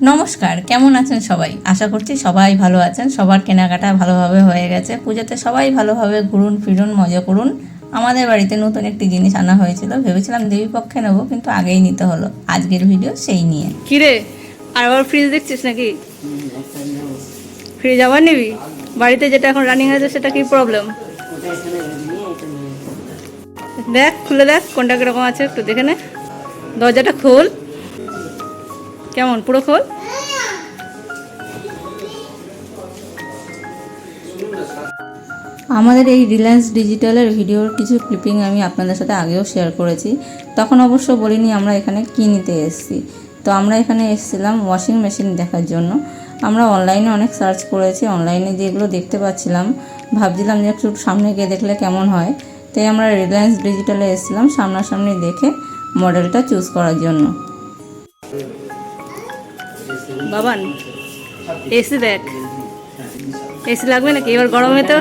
নমস্কার, কেমন আছেন সবাই? আশা করছি সবাই ভালো আছেন। সবার কেনাকাটা ভালোভাবে হয়ে গেছে। পুজোতে সবাই ভালোভাবে ঘুরুন ফিরুন, মজা করুন। আমাদের বাড়িতে নতুন একটি জিনিস আনা হয়েছিল, ভেবেছিলাম দেবীপক্ষে নেবো, কিন্তু আগেই নিতে হলো। আজকের ভিডিও সেই নিয়ে। কিরে, আর আবার ফ্রিজ দেখছিস নাকি? ফ্রিজ আবার নিবি? বাড়িতে যেটা এখন রানিং আছে সেটা কি প্রবলেম? দেখ, খুলে দেখ কোনটা কিরকম আছে, একটু দেখে নে। দরজাটা খোল। কেমন, পুরো খোল। আমাদের এই রিলায়েন্স ডিজিটালের ভিডিওর কিছু ক্লিপিং আমি আপনাদের সাথে আগেও শেয়ার করেছি। তখন অবশ্য বলিনি আমরা এখানে কী নিতে এসেছি। তো আমরা এখানে এসেছিলাম ওয়াশিং মেশিন দেখার জন্য। আমরা অনলাইনে অনেক সার্চ করেছি, অনলাইনে যেগুলো দেখতে পাচ্ছিলাম ভাবছিলাম যে একটু সামনে গিয়ে দেখলে কেমন হয়। তাই আমরা রিলায়েন্স ডিজিটালে এসেছিলাম সামনাসামনি দেখে মডেলটা চুজ করার জন্য। বাবান, এসি দেখ, এসি লাগবে নাকি এবার গরমে? তো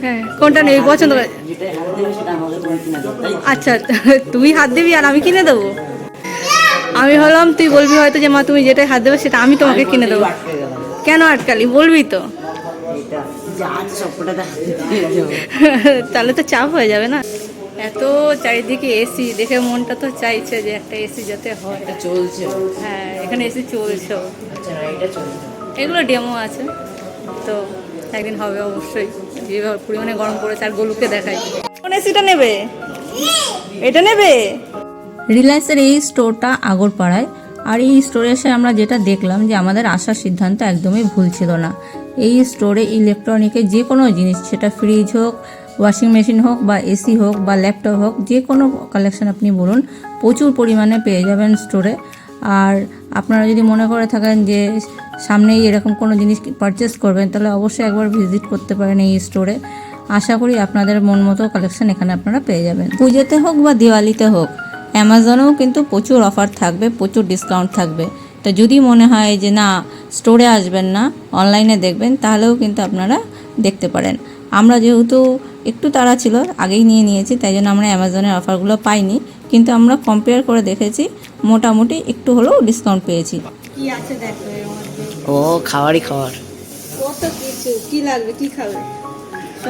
হ্যাঁ, কোনটা নেবি পছন্দ করে? আচ্ছা, তুই হাত দিবি আর আমি কিনে দেবো? আমি হলাম, তুই বলবি হয়তো যে মা তুমি যেটাই হাত দেবে সেটা আমি তোমাকে কিনে দেবো। কেন আটকালি? বলবি তো। তাহলে তো চাপ হয়ে যাবে না। এত চারিদিকে এসি দেখে মনটা তো চাইছে যে একটা এসি যাতে হয়। চলছে। হ্যাঁ, এখানে এসি চলছে। এগুলো ডেমো আছে, তো একদিন হবে অবশ্যই। যেভাবে পরিমাণে গরম পড়েছে, আর গোলুকে দেখাই। কোন এসিটা নেবে? এটা নেবে? রিলায়েন্সের এই স্টোরটা আগরপাড়ায়। আর এই স্টোরে এসে আমরা যেটা দেখলাম যে আমাদের আসার সিদ্ধান্ত একদমই ভুল ছিল না। এই স্টোরে ইলেকট্রনিকের যে কোনো জিনিস, সেটা ফ্রিজ হোক, ওয়াশিং মেশিন হোক, বা এসি হোক, বা ল্যাপটপ হোক, যে কোনো কালেকশন আপনি বলুন, প্রচুর পরিমাণে পেয়ে যাবেন স্টোরে। আর আপনারা যদি মনে করে থাকেন যে সামনেই এরকম কোনো জিনিস পারচেস করবেন, তাহলে অবশ্যই একবার ভিজিট করতে পারেন এই স্টোরে। আশা করি আপনাদের মন মতো কালেকশন এখানে আপনারা পেয়ে যাবেন। পুজোতে হোক বা দিওয়ালিতে হোক, অ্যামাজনেও কিন্তু প্রচুর অফার থাকবে, প্রচুর ডিসকাউন্ট থাকবে। তো যদি মনে হয় যে না স্টোরে আসবেন না, অনলাইনে দেখবেন, তাহলেও কিন্তু আপনারা দেখতে পারেন। আমরা যেহেতু একটু তাড়া ছিল, আগেই নিয়ে নিয়েছি, তাই জন্য আমরা অ্যামাজনের অফারগুলো পাইনি, কিন্তু আমরা কম্পেয়ার করে দেখেছি, মোটামুটি একটু হলেও ডিসকাউন্ট পেয়েছি। কি আছে দেখো এর মধ্যে। ও খাবারই খাবার। কত কিছু, কি লাগবে, কি খাবে?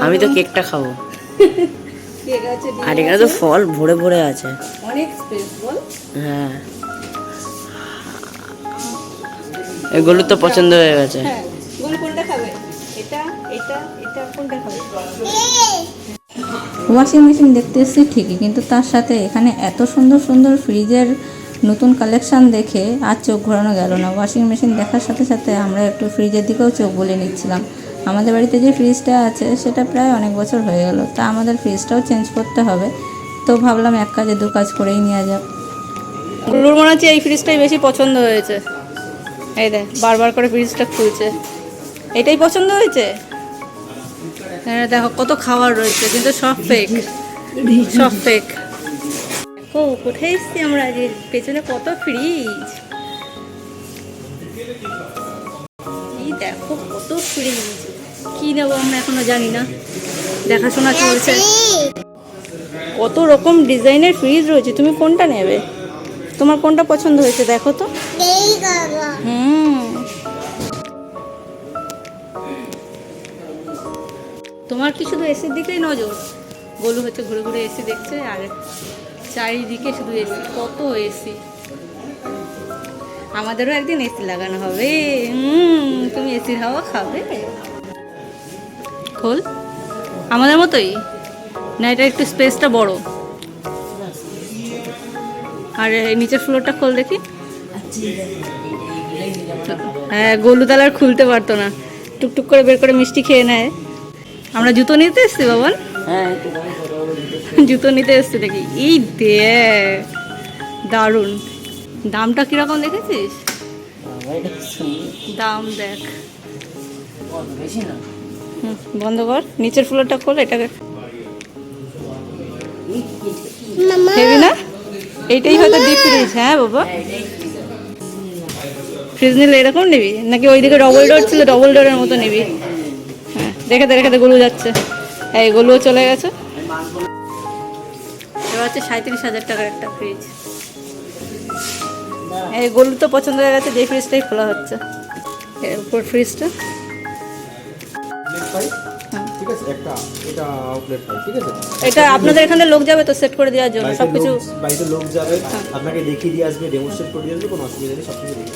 আমি তো কেকটা খাবো। কেক আছে, ডিম আর এখানে তো ফল ভরে ভরে আছে। অনেক স্পেস বল। হ্যাঁ, এগুলো তো পছন্দ হয়ে গেছে। হ্যাঁ, গোলু কোনটা খাবে? এটা এটা এটা কোনটা খাবে? ওয়াশিং মেশিন দেখতে এসেছি ঠিকই, কিন্তু তার সাথে এখানে এত সুন্দর সুন্দর ফ্রিজের নতুন কালেকশান দেখে আর চোখ ঘোরানো গেল না। ওয়াশিং মেশিন দেখার সাথে সাথে আমরা একটু ফ্রিজের দিকেও চোখ বলে নিচ্ছিলাম। আমাদের বাড়িতে যে ফ্রিজটা আছে সেটা প্রায় অনেক বছর হয়ে গেল, তা আমাদের ফ্রিজটাও চেঞ্জ করতে হবে। তো ভাবলাম এক কাজে দু কাজ করেই নেওয়া যাক। গোলুর মনে হচ্ছে এই ফ্রিজটাই বেশি পছন্দ হয়েছে। এই দেখ, বারবার করে ফ্রিজটা খুলছে। এটাই পছন্দ হয়েছে। হ্যাঁ, দেখো কত খাবার রয়েছে, কিন্তু সব ফেক, সব ফেক। ও কোথায় এসছি আমরা? যে পেছনে কত ফ্রিজ, এই দেখো কত ফ্রিজ। কি নেবো আমরা এখনো জানি না, দেখাশোনা চলছে। কত রকম ডিজাইনের ফ্রিজ রয়েছে, তুমি কোনটা নেবে? তোমার কোনটা পছন্দ হয়েছে দেখো তো। তোমার কি শুধু এসির দিকেই নজর? গোলু হচ্ছে ঘুরে ঘুরে এসি দেখছে, আর চারিদিকে শুধু এসি, কত এসি। আমাদেরও একদিন এসি লাগানো হবে। তুমি এসির হাওয়া খাবে? খোল। আমাদের মতোই না, এটা একটু স্পেসটা বড়। আর নিচের ফ্লোরটা খোল দেখি। হ্যাঁ, গোলু তাহলে আর খুলতে পারতো না, টুকটুক করে বের করে মিষ্টি খেয়ে নেয়। আমরা জুতো নিতে এসছি বাবান, জুতো নিতে এসছি দেখি। এই দেখ, দারুণ। দামটা কিরকম দেখেছিস? দাম দেখ। বন্ধ কর, নিচের ফ্লোরটা খোল। এটাকে হেবি না? এইটাই হয়তো ডিপ ফ্রিজ। হ্যাঁ বাবা, ফ্রিজ নিলে এরকম নিবি নাকি ওইদিকে ডবল ডোর ছিল, ডবল ডোরের মতো নিবি? হ্যাঁ, দেখে দেখে গলু যাচ্ছে। এই গলুও চলে গেছে। এবার হচ্ছে 37,000 টাকার একটা ফ্রিজ। এই গলু তো পছন্দ হয়ে গেছে, যে ফ্রিজটাই খোলা হচ্ছে। এর উপর ফ্রিজটা ঠিক আছে, একটা এটা আউটলেট পাই, ঠিক আছে। এটা আপনাদের এখানে লোক যাবে তো সেট করে দেওয়ার জন্য বাড়িতে সবকিছু। বাড়িতে লোক যাবে, আপনাকে দেখিয়ে দিয়ে আসবে, ডেমোস্ট্রেট করে দিয়ে আসবে, কোনো অসুবিধা নেই, সব কিছু দেখে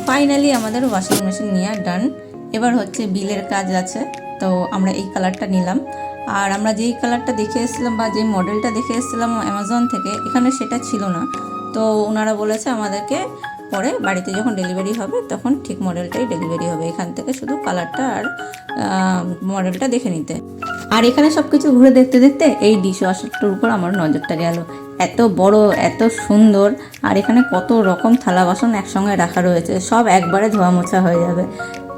ফাইনালি আমাদের ওয়াশিং মেশিন নেওয়া ডান। এবার হচ্ছে বিলের কাজ আছে, তো আমরা এই কালারটা নিলাম। আর আমরা যেই কালারটা দেখে এসেছিলাম বা যেই মডেলটা দেখে এসেছিলাম অ্যামাজন থেকে, এখানে সেটা ছিল না। তো ওনারা বলেছে আমাদেরকে পরে বাড়িতে যখন ডেলিভারি হবে তখন ঠিক মডেলটাই ডেলিভারি হবে, এখান থেকে শুধু কালারটা আর মডেলটা দেখে নিতে। আর এখানে সব কিছু ঘুরে দেখতে দেখতে এই ডিশ ওয়াশারটার উপর আমার নজরটা গেল। এত বড়, এত সুন্দর, আর এখানে কত রকম থালা বাসন একসঙ্গে রাখা রয়েছে, সব একবারে ধোয়া মোছা হয়ে যাবে।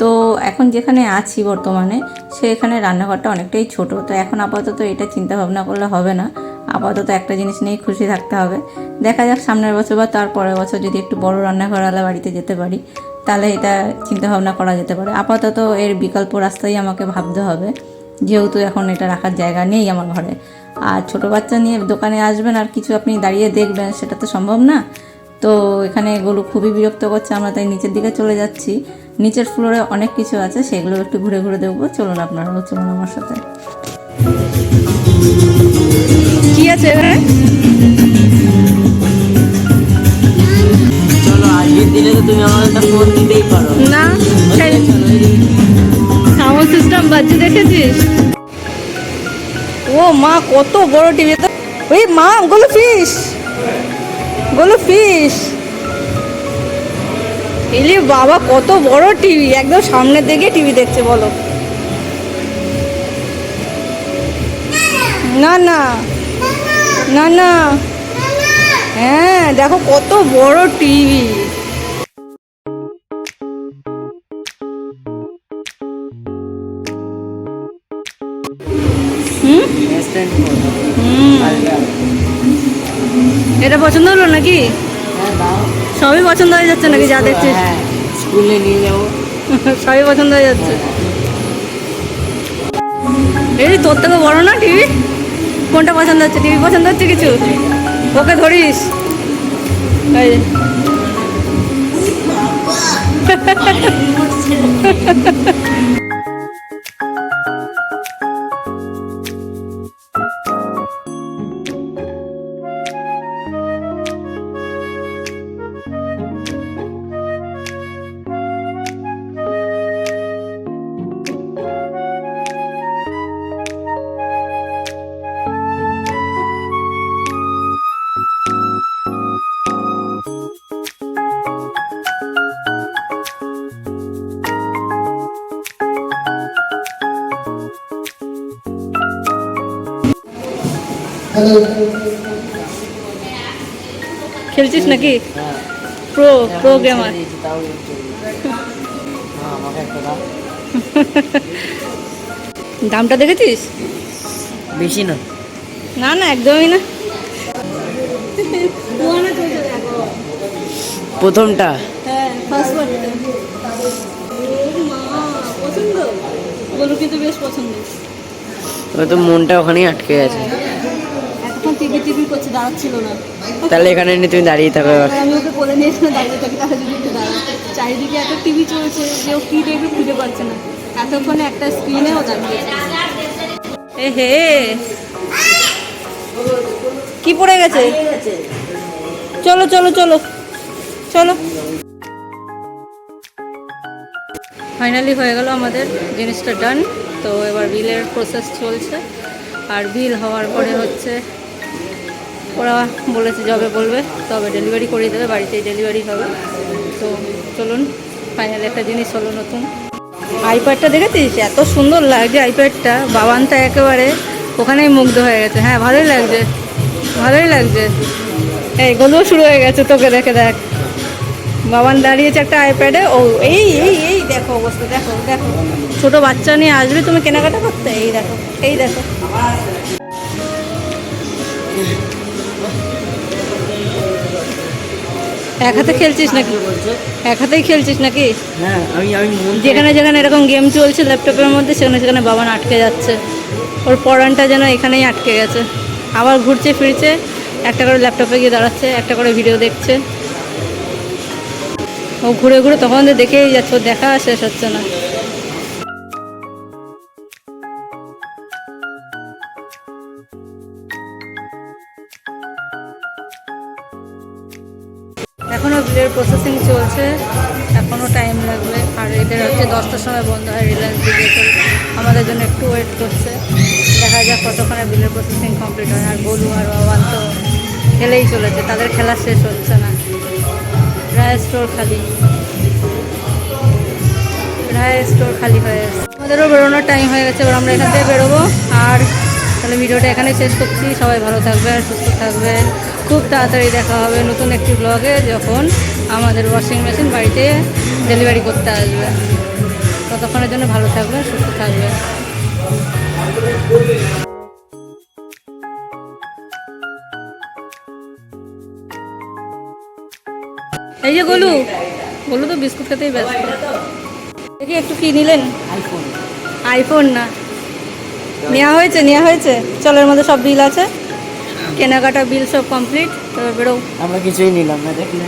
তো এখন যেখানে আছি বর্তমানে, সেখানে রান্নাঘরটা অনেকটাই ছোট, তো এখন আপাতত এটা চিন্তা ভাবনা করলে হবে না। আপাতত একটা জিনিস নিয়েই খুশি থাকতে হবে। দেখা যাক সামনের বছর বা তার পরের বছর যদি একটু বড় রান্নাঘরওয়ালা বাড়িতে যেতে পারি, তাহলে এটা চিন্তা ভাবনা করা যেতে পারে। আপাতত এর বিকল্প রাস্তাই আমাকে ভাবতে হবে, যেহেতু এখন এটা রাখার জায়গা নেই আমার ঘরে। আর ছোট বাচ্চা নিয়ে দোকানে আসবেন আর কিছু আপনি দাঁড়িয়ে দেখবেন, সেটা তো সম্ভব না। তো এখানে এগুলো খুবই বিরক্ত করছে, আমরা তাই নিচের দিকে চলে যাচ্ছি। নিচের ফ্লোরে অনেক কিছু আছে, সেগুলো একটু ঘুরে ঘুরে দেখবো। চলুন আপনারাও চলুন আমার সাথে। কি আছে এখানে? চলো, আজকের দিনে তো তুমি আমার একটা ফোন দিতেই পারো। না, চলো, এদিকে। সাউন্ড সিস্টেম বাজছে দেখেছিস? ও মা, কত বড় টিভি! তো ওই মা, গোলু ফিশ, গোলু ফিশ। এলি বাবা, কত বড় টিভি! একদম সামনের দিকে টিভি দেখছে, বলো। না না না না, হ্যাঁ দেখো কত বড় টিভি। Instant phone। এটা পছন্দ হলো নাকি? হ্যাঁ, দাও। সবই পছন্দ হয়ে যাচ্ছে নাকি যা দেখছিস? হ্যাঁ, স্কুলে নিয়ে যাবো। সবই পছন্দ হয়ে যাচ্ছে। এই তোর থেকে বড় না টিভি? কোনটা পছন্দ হচ্ছে? টিভি পছন্দ হচ্ছে কিছু? ওকে ধরিস। এই যে। খেলছিস নাকি? Pro pro gamer. তাও আমাকে একটা দাও। দামটা দেখেছিস? বেশি না। না না, একদমই না। প্রথমটা হ্যাঁ, ফার্স্ট বারটা। পছন্দ, বলু কিন্তু বেশ পছন্দ। ওই তো মনটা ওখানেই আটকে গেছে। এতক্ষণ টিভি টিভি করছে, দাঁড়াচ্ছিল না। তাহলে এখানে নিয়ে তুমি দাঁড়িয়ে থাকো এবার। এবার আমি ওকে কোলে নিয়ে এসে দাঁড়িয়ে থাকি, তাহলে যদি একটু দাঁড়ায়। চারিদিকে এত টিভি চলছে যে ও কী দেখবে খুঁজে পাচ্ছে না, এতক্ষণে একটা স্ক্রিনেও দাঁড়িয়ে। এ হে, কি পড়ে গেছে? চলো চলো চলো চলো। ফাইনালি হয়ে গেল আমাদের জিনিসটা ডান। তো এবার বিলের প্রসেস চলছে, আর বিল হওয়ার পরে হচ্ছে ওরা বলেছে যবে বলবে তবে ডেলিভারি করে দেবে, বাড়িতেই ডেলিভারি হবে। তো চলুন, ফাইনালি একটা জিনিস হলো নতুন। আইপ্যাডটা দেখেছিস? এত সুন্দর লাগছে আইপ্যাডটা। বাবানটা একেবারে ওখানেই মুগ্ধ হয়ে গেছে। হ্যাঁ, ভালোই লাগছে, ভালোই লাগছে। এই গলুও শুরু হয়ে গেছে তোকে দেখে। দেখ, বাবান দাঁড়িয়েছে একটা আইপ্যাডে। ও এই এই এই দেখো অবস্থা, দেখো দেখো। ছোট বাচ্চা নিয়ে আসবে তুমি কেনাকাটা করতে? এই দেখো, এই দেখো। এক হাতে খেলছিস নাকি? এক হাতেই খেলছিস নাকি? হ্যাঁ, আমি যেখানে যেখানে এরকম গেম চলছে ল্যাপটপের মধ্যে, সেখানে সেখানে বাবান আটকে যাচ্ছে। ওর পড়ানটা যেন এখানেই আটকে গেছে। আবার ঘুরছে ফিরছে, একটা করে ল্যাপটপে গিয়ে দাঁড়াচ্ছে, একটা করে ভিডিও দেখছে। ও ঘুরে ঘুরে তখন দেখেই যাচ্ছে, ওর দেখা শেষ হচ্ছে না। এখনও বিলের প্রসেসিং চলছে, এখনও টাইম লাগবে। আর এদের হচ্ছে 10টার সময় বন্ধ হয় রিলায়েন্স দিকে, তো আমাদের জন্য একটু ওয়েট করছে। দেখা যাক কতক্ষণে বিলের প্রসেসিং কমপ্লিট হয়। আর গোলু আর বাবান তো খেলেই চলেছে, তাদের খেলা শেষ হচ্ছে না। রায় স্টোর খালি, রায় স্টোর খালি হয়ে গেছে। আমাদেরও বেরোনোর টাইম হয়ে গেছে, এবার আমরা এখান থেকে বেরোবো। আর তাহলে ভিডিওটা এখানে শেষ করছি। সবাই ভালো থাকবেন, সুস্থ থাকবেন। খুব তাড়াতাড়ি দেখা হবে নতুন একটি ব্লগে, যখন আমাদের ওয়াশিং মেশিন বাড়িতে ডেলিভারি করতে আসবে। ততক্ষণের জন্য ভালো থাকবেন, সুস্থ থাকবেন। এই যে গোলু, গোলু তো বিস্কুট খেতেই ব্যস্ত। দেখি একটু কি নিলেন? আইফোন না, নেওয়া হয়েছে, নেওয়া হয়েছে। চলো, এর মধ্যে সব বিল আছে, কেনাকাটা বিল সব কমপ্লিট। তবে বেরো। আমরা কিছুই নিলাম না, দেখলে।